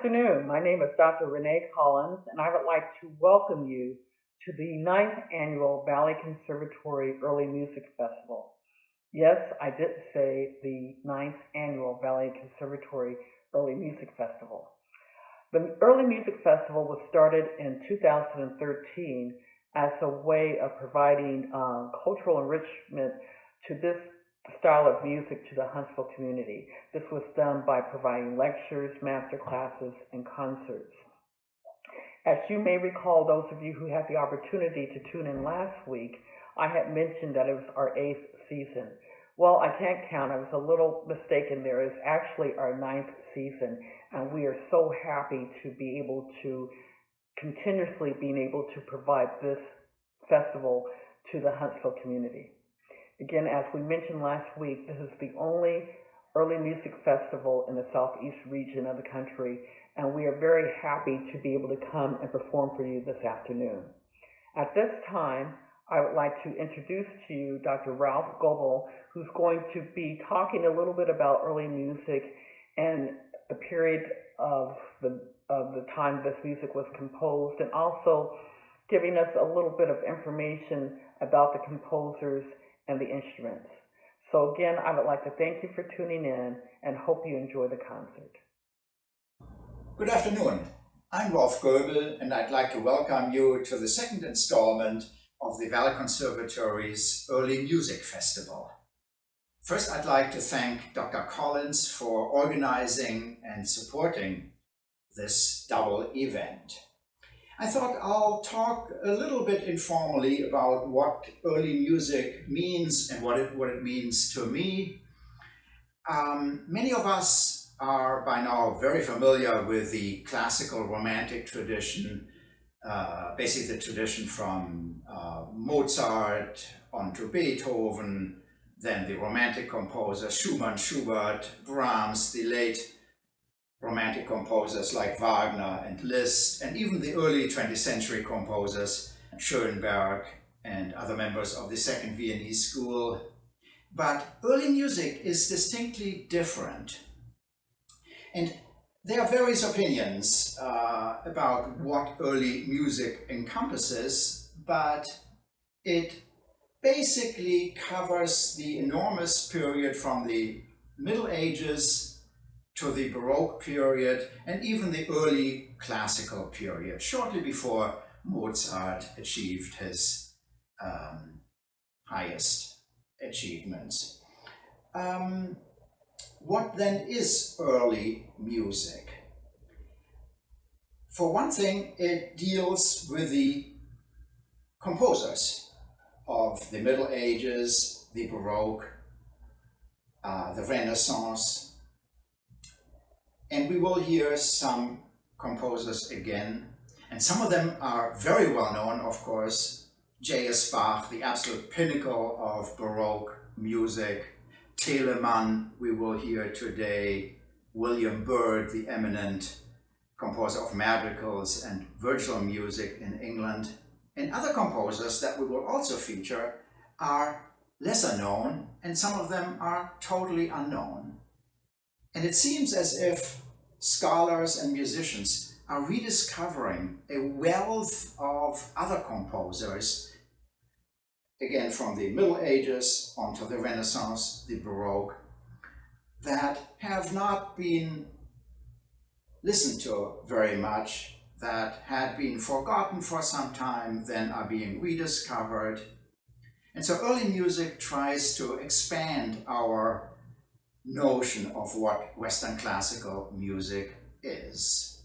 afternoon. My name is Dr. Renee Collins, and I would like to welcome you to the ninth annual Valley Conservatory Early Music Festival. Yes, I did say the ninth annual Valley Conservatory Early Music Festival. The Early Music Festival was started in 2013 as a way of providing cultural enrichment to this style of music to the Huntsville community. This was done by providing lectures, master classes, and concerts. As you may recall, those of you who had the opportunity to tune in last week, I had mentioned that it was our 8th season. Well, I can't count. I was a little mistaken there. It's actually our 9th season, and we are so happy to be able to continuously being able to provide this festival to the Huntsville community. Again, as we mentioned last week, this is the only early music festival in the southeast region of the country, and we are very happy to be able to come and perform for you this afternoon. At this time, I would like to introduce to you Dr. Ralph Goebel, who's going to be talking a little bit about early music and the period of the time this music was composed, and also giving us a little bit of information about the composers and the instruments. So again, I would like to thank you for tuning in and hope you enjoy the concert. Good afternoon. I'm Ralph Goebel, and I'd like to welcome you to the second installment of the Valley Conservatory's Early Music Festival. First, I'd like to thank Dr. Collins for organizing and supporting this double event. I thought I'll talk a little bit informally about what early music means and what it means to me. Many of us are by now very familiar with the classical romantic tradition, basically the tradition from Mozart on to Beethoven, then the romantic composers Schumann, Schubert, Brahms, the late romantic composers like Wagner and Liszt, and even the early 20th century composers Schoenberg and other members of the Second Viennese School. But early music is distinctly different. And there are various opinions about what early music encompasses, but it basically covers the enormous period from the Middle Ages to the Baroque period and even the early classical period, shortly before Mozart achieved his highest achievements. What then is early music? For one thing, it deals with the composers of the Middle Ages, the Baroque, the Renaissance, and we will hear some composers again, and some of them are very well known, of course. J.S. Bach, the absolute pinnacle of Baroque music. Telemann, we will hear today. William Byrd, the eminent composer of madrigals and virginal music in England. And other composers that we will also feature are lesser known, and some of them are totally unknown. And it seems as if scholars and musicians are rediscovering a wealth of other composers, again from the Middle Ages onto the Renaissance, the Baroque, that have not been listened to very much, that had been forgotten for some time, then are being rediscovered. And so early music tries to expand our notion of what Western classical music is.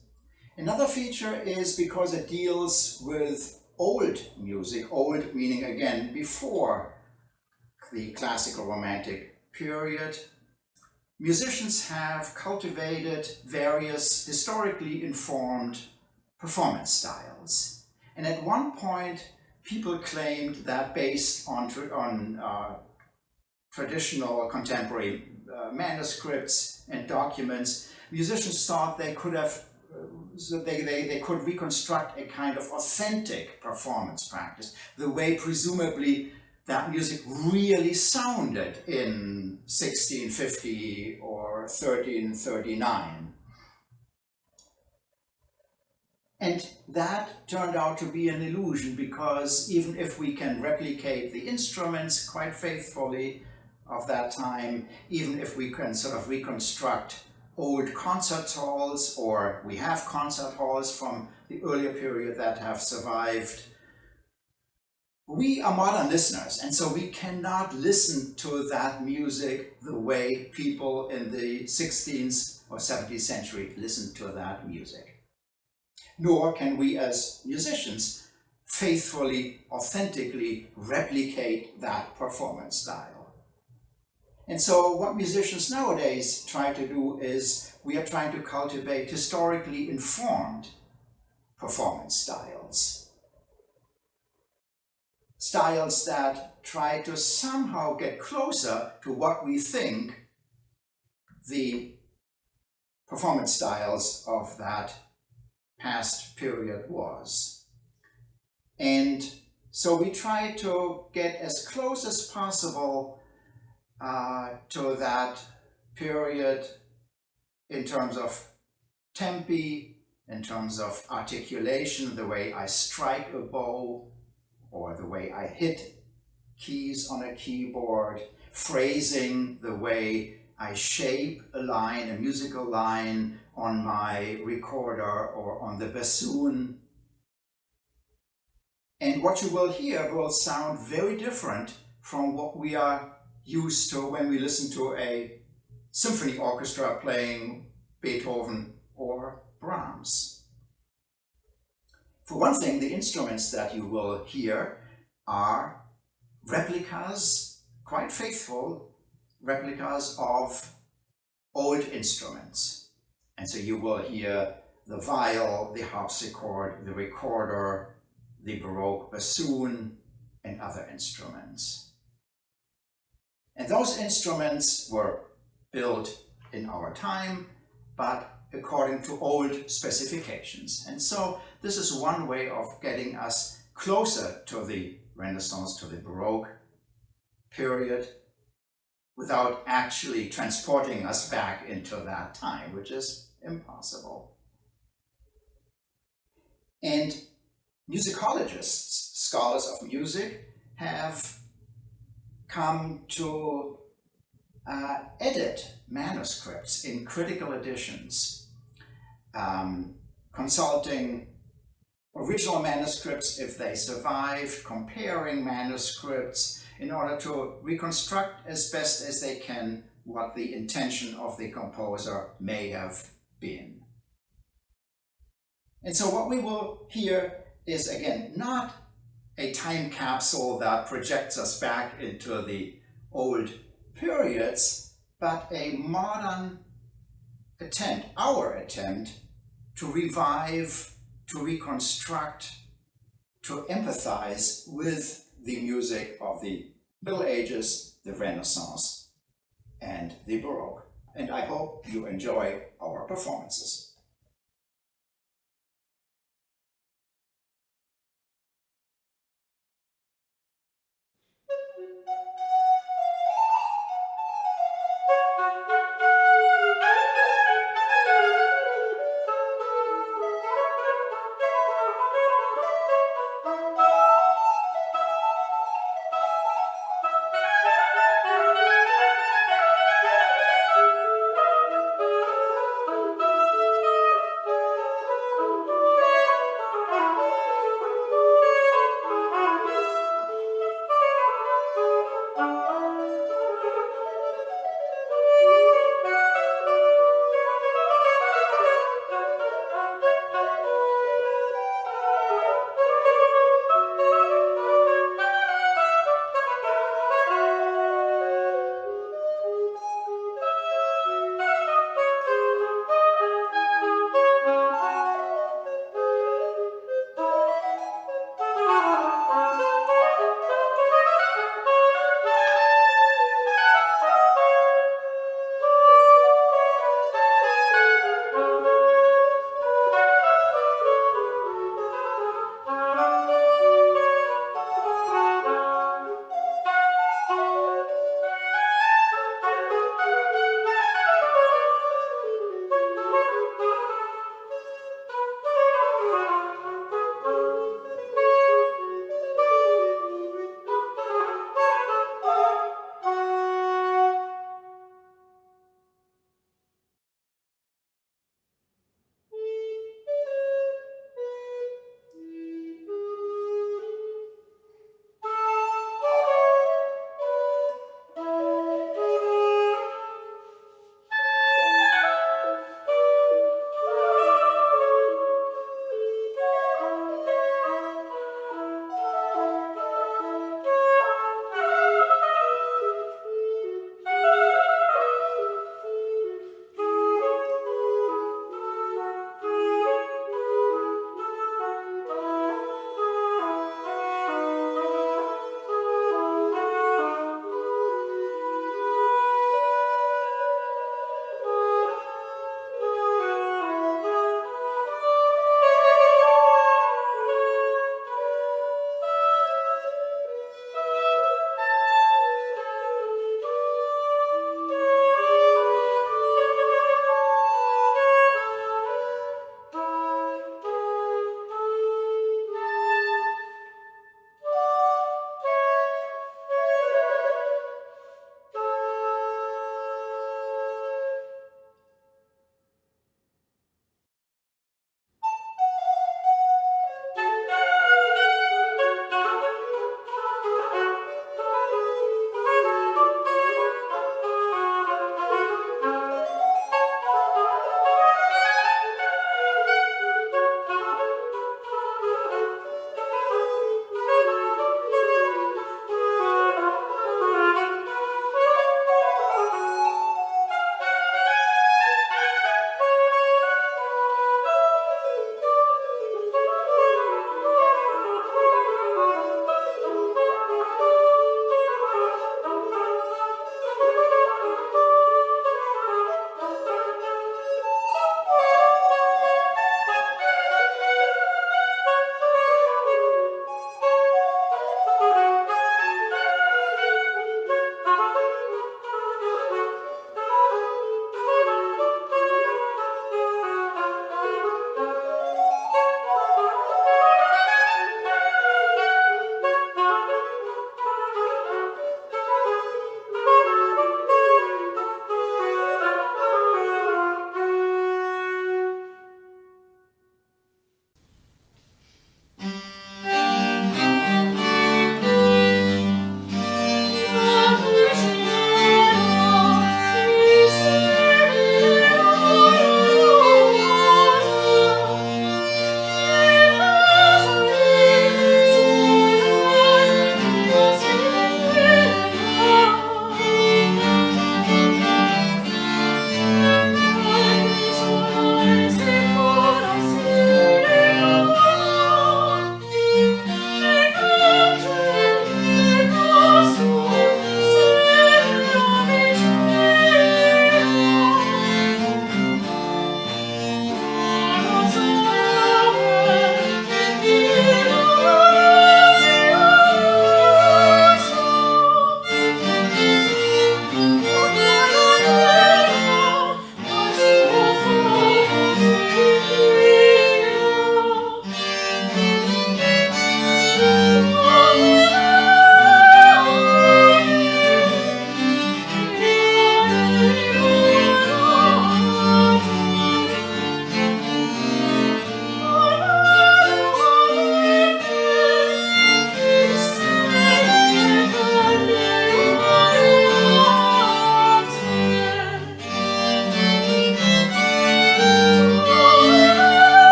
Another feature is because it deals with old music, old meaning again before the classical romantic period. Musicians have cultivated various historically informed performance styles. And at one point, people claimed that based on traditional contemporary manuscripts and documents, musicians thought they could have, they could reconstruct a kind of authentic performance practice, the way presumably that music really sounded in 1650 or 1339. And that turned out to be an illusion, because even if we can replicate the instruments quite faithfully of that time, even if we can sort of reconstruct old concert halls, or we have concert halls from the earlier period that have survived, we are modern listeners, and so we cannot listen to that music the way people in the 16th or 17th century listened to that music. Nor can we as musicians faithfully, authentically replicate that performance style. And so what musicians nowadays try to do is we are trying to cultivate historically informed performance styles. Styles that try to somehow get closer to what we think the performance styles of that past period was. And so we try to get as close as possible to that period in terms of tempi, in terms of articulation, the way I strike a bow, or the way I hit keys on a keyboard, phrasing, the way I shape a line, a musical line on my recorder or on the bassoon. And what you will hear will sound very different from what we are used to when we listen to a symphony orchestra playing Beethoven or Brahms. For one thing, the instruments that you will hear are replicas, quite faithful replicas of old instruments. And so you will hear the viol, the harpsichord, the recorder, the Baroque bassoon, and other instruments. And those instruments were built in our time, but according to old specifications. And so this is one way of getting us closer to the Renaissance, to the Baroque period, without actually transporting us back into that time, which is impossible. And musicologists, scholars of music, have come to edit manuscripts in critical editions, consulting original manuscripts if they survived, comparing manuscripts in order to reconstruct as best as they can what the intention of the composer may have been. And so what we will hear is, again, not a time capsule that projects us back into the old periods, but a modern attempt, our attempt, to revive, to reconstruct, to empathize with the music of the Middle Ages, the Renaissance, and the Baroque. And I hope you enjoy our performances.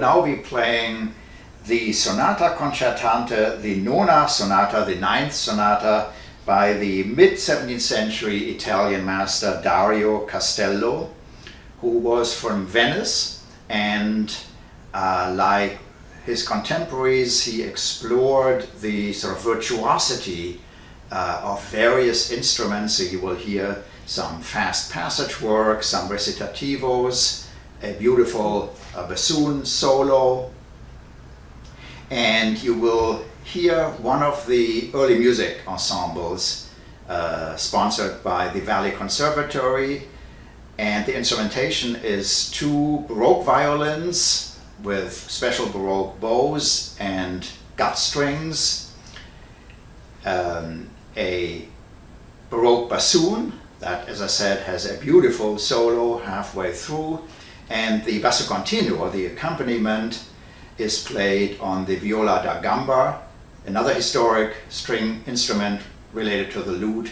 now be playing the Sonata Concertante, the Nona Sonata, the Ninth Sonata by the mid-17th century Italian master Dario Castello, who was from Venice, and like his contemporaries, he explored the sort of virtuosity of various instruments. So you will hear some fast passage work, some recitativos, a beautiful bassoon solo, and you will hear one of the early music ensembles sponsored by the Valley Conservatory, and the instrumentation is 2 Baroque violins with special Baroque bows and gut strings, a Baroque bassoon that, as I said, has a beautiful solo halfway through, and the basso continuo, the accompaniment, is played on the viola da gamba, another historic string instrument related to the lute,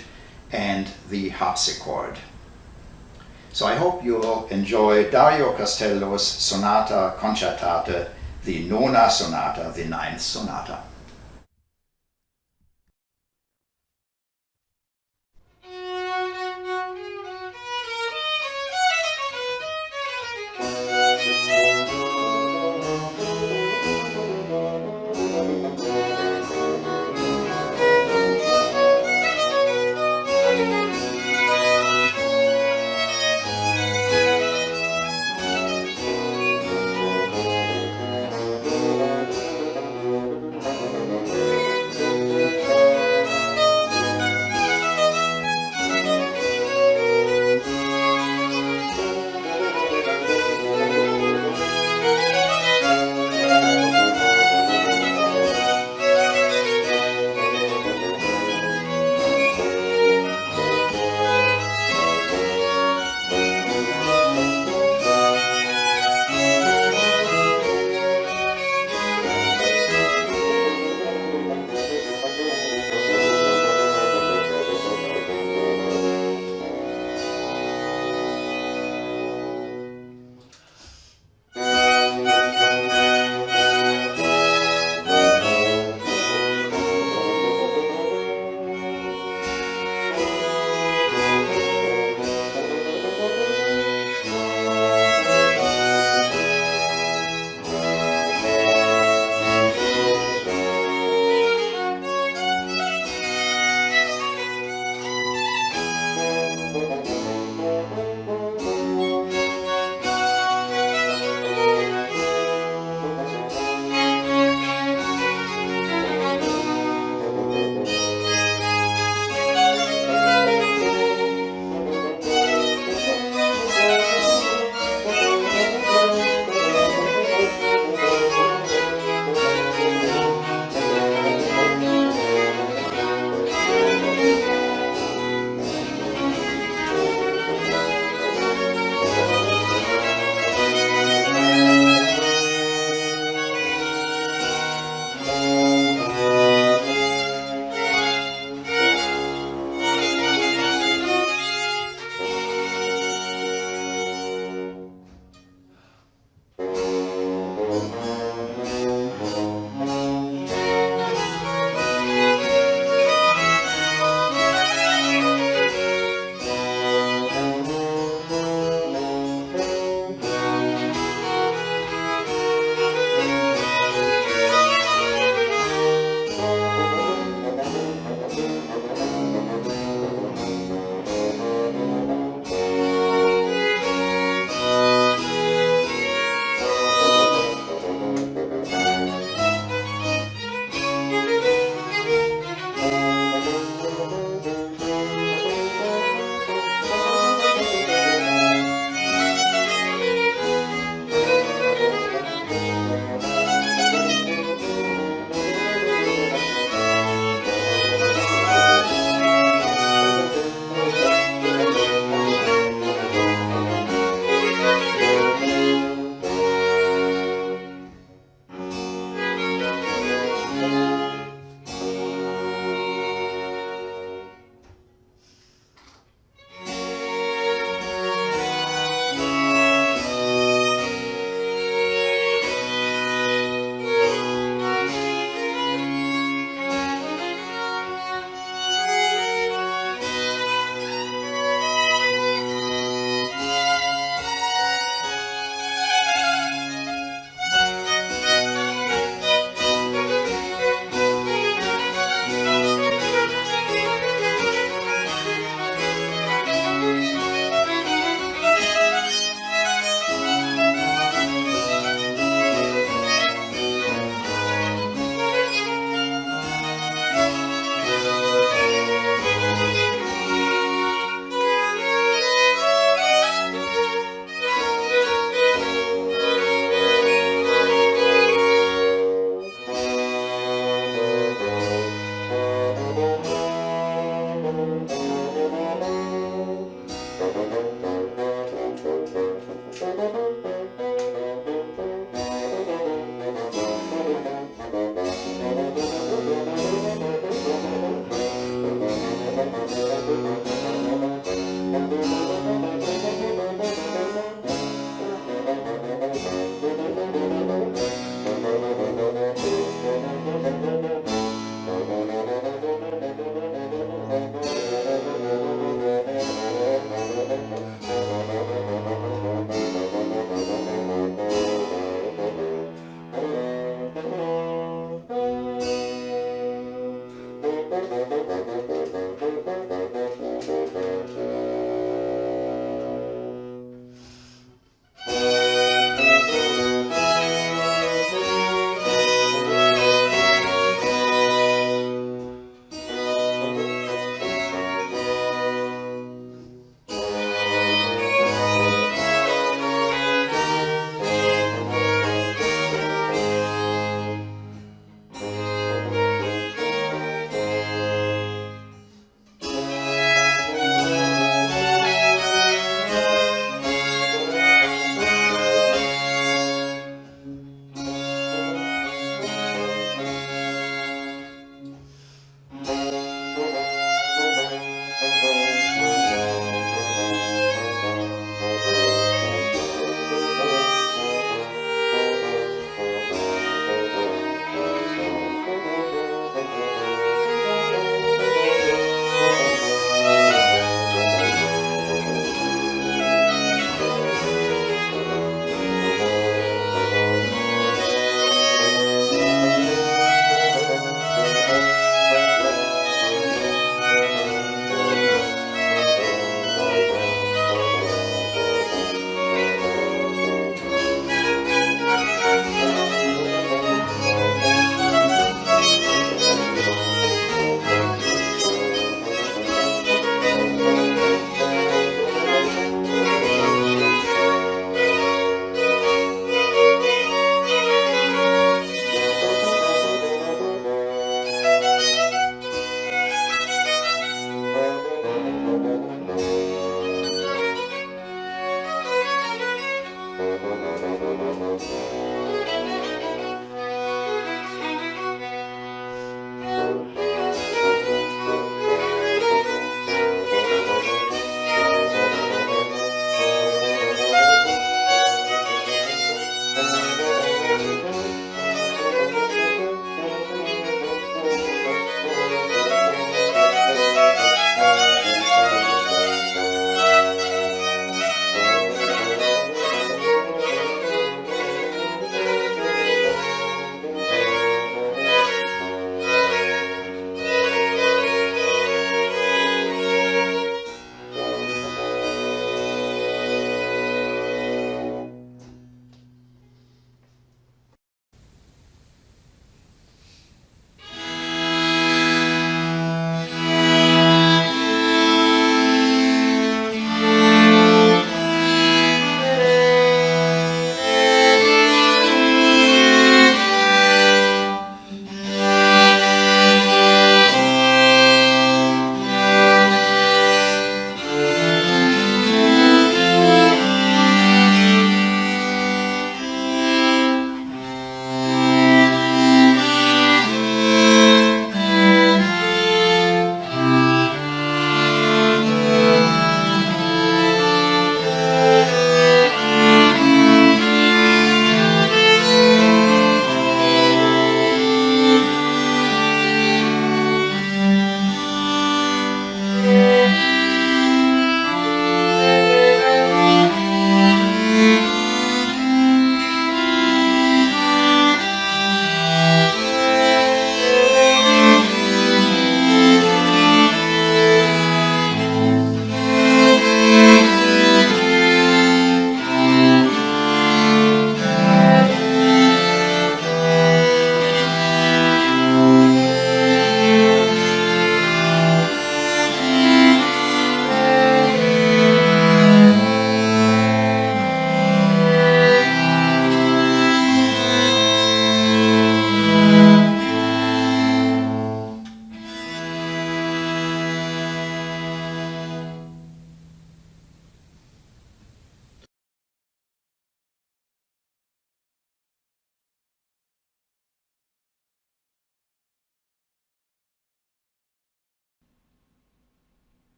and the harpsichord. So I hope you'll enjoy Dario Castello's Sonata Concertate, the Nona Sonata, the Ninth Sonata.